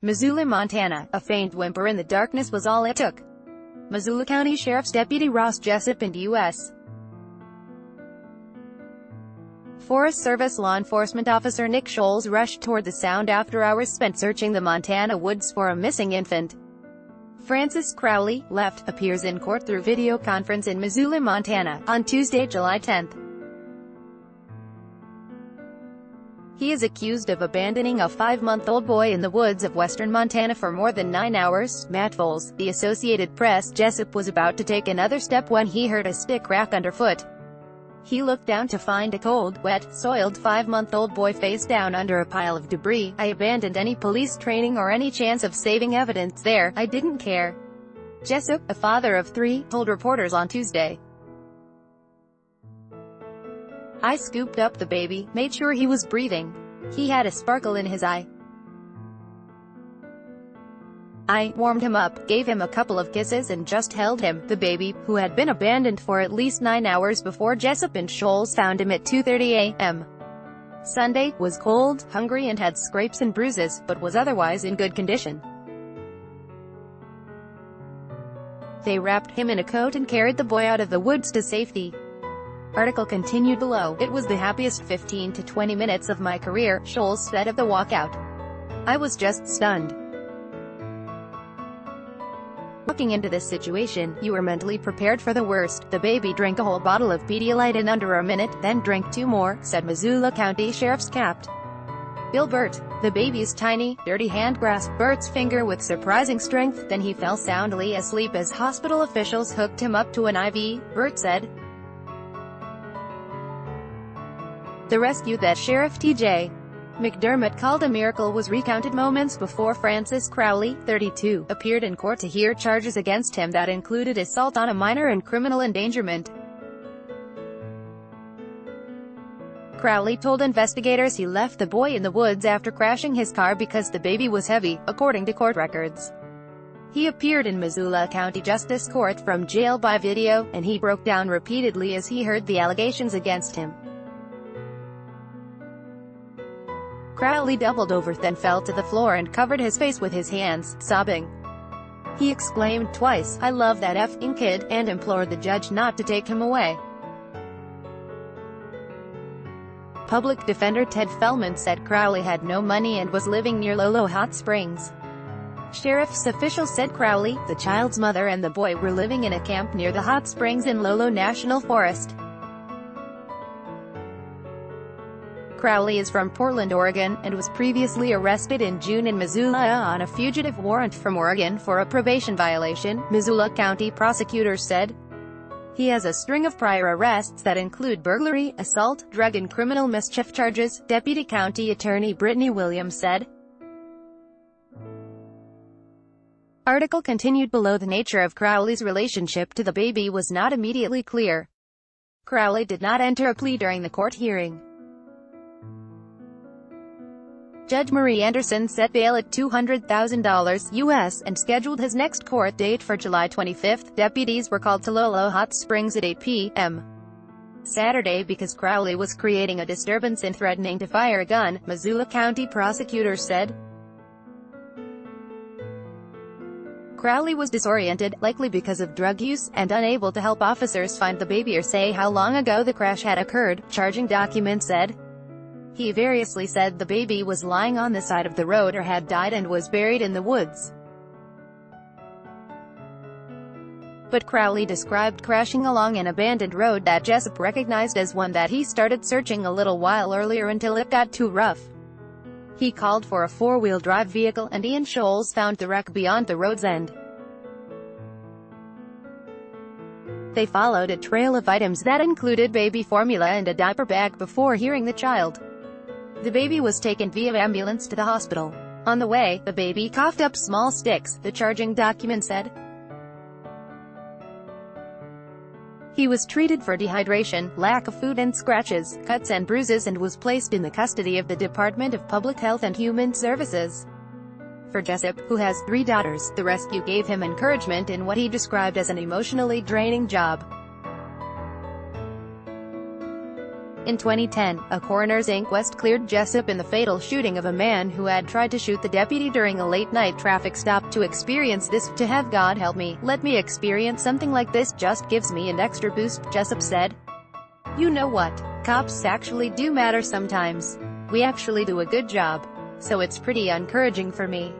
Missoula, Montana. A faint whimper in the darkness was all it took. Missoula County Sheriff's Deputy Ross Jessup and U.S. Forest Service law enforcement officer Nick Scholes rushed toward the sound after hours spent searching the Montana woods for a missing infant. Francis Crowley, left, appears in court through video conference in Missoula, Montana, on Tuesday, July 10. He is accused of abandoning a 5-month-old boy in the woods of western Montana for more than 9 hours. Matt Foles, The Associated Press. Jessup was about to take another step when he heard a stick crack underfoot. He looked down to find a cold, wet, soiled 5-month-old boy face down under a pile of debris. "I abandoned any police training or any chance of saving evidence there. I didn't care." Jessup, a father of 3, told reporters on Tuesday. "I scooped up the baby, made sure he was breathing. He had a sparkle in his eye. I warmed him up, gave him a couple of kisses and just held him." The baby, who had been abandoned for at least 9 hours before Jessup and Scholes found him at 2:30 a.m. Sunday, was cold, hungry and had scrapes and bruises, but was otherwise in good condition. They wrapped him in a coat and carried the boy out of the woods to safety. Article continued below. "It was the happiest 15 to 20 minutes of my career," Scholes said of the walkout. "I was just stunned. Walking into this situation, you were mentally prepared for the worst." The baby drank a whole bottle of Pedialyte in under a minute, then drank 2 more, said Missoula County Sheriff's Capt. Bill Burt. "The baby's tiny, dirty hand grasped Burt's finger with surprising strength, then he fell soundly asleep as hospital officials hooked him up to an IV," Burt said. The rescue that Sheriff T.J. McDermott called a miracle was recounted moments before Francis Crowley, 32, appeared in court to hear charges against him that included assault on a minor and criminal endangerment. Crowley told investigators he left the boy in the woods after crashing his car because the baby was heavy, according to court records. He appeared in Missoula County Justice Court from jail by video, and he broke down repeatedly as he heard the allegations against him. Crowley doubled over, then fell to the floor and covered his face with his hands, sobbing. He exclaimed twice, "I love that effing kid," and implored the judge not to take him away. Public Defender Ted Fellman said Crowley had no money and was living near Lolo Hot Springs. Sheriff's officials said Crowley, the child's mother and the boy were living in a camp near the hot springs in Lolo National Forest. Crowley is from Portland, Oregon, and was previously arrested in June in Missoula on a fugitive warrant from Oregon for a probation violation, Missoula County prosecutors said. He has a string of prior arrests that include burglary, assault, drug and criminal mischief charges, Deputy County Attorney Brittany Williams said. Article continued below. The nature of Crowley's relationship to the baby was not immediately clear. Crowley did not enter a plea during the court hearing. Judge Marie Anderson set bail at $200,000 U.S. and scheduled his next court date for July 25. Deputies were called to Lolo Hot Springs at 8 p.m. Saturday because Crowley was creating a disturbance and threatening to fire a gun, Missoula County prosecutors said. Crowley was disoriented, likely because of drug use, and unable to help officers find the baby or say how long ago the crash had occurred, charging documents said. He variously said the baby was lying on the side of the road or had died and was buried in the woods. But Crowley described crashing along an abandoned road that Jessup recognized as one that he started searching a little while earlier until it got too rough. He called for a 4-wheel drive vehicle, and Ian Scholes found the wreck beyond the road's end. They followed a trail of items that included baby formula and a diaper bag before hearing the child. The baby was taken via ambulance to the hospital. On the way, the baby coughed up small sticks, the charging document said. He was treated for dehydration, lack of food and scratches, cuts and bruises and was placed in the custody of the Department of Public Health and Human Services. For Jessup, who has 3 daughters, the rescue gave him encouragement in what he described as an emotionally draining job. In 2010, a coroner's inquest cleared Jessup in the fatal shooting of a man who had tried to shoot the deputy during a late-night traffic stop. To experience this, to have God help me, let me experience something like this, just gives me an extra boost, Jessup said. You know what? Cops actually do matter sometimes. We actually do a good job. So it's pretty encouraging for me.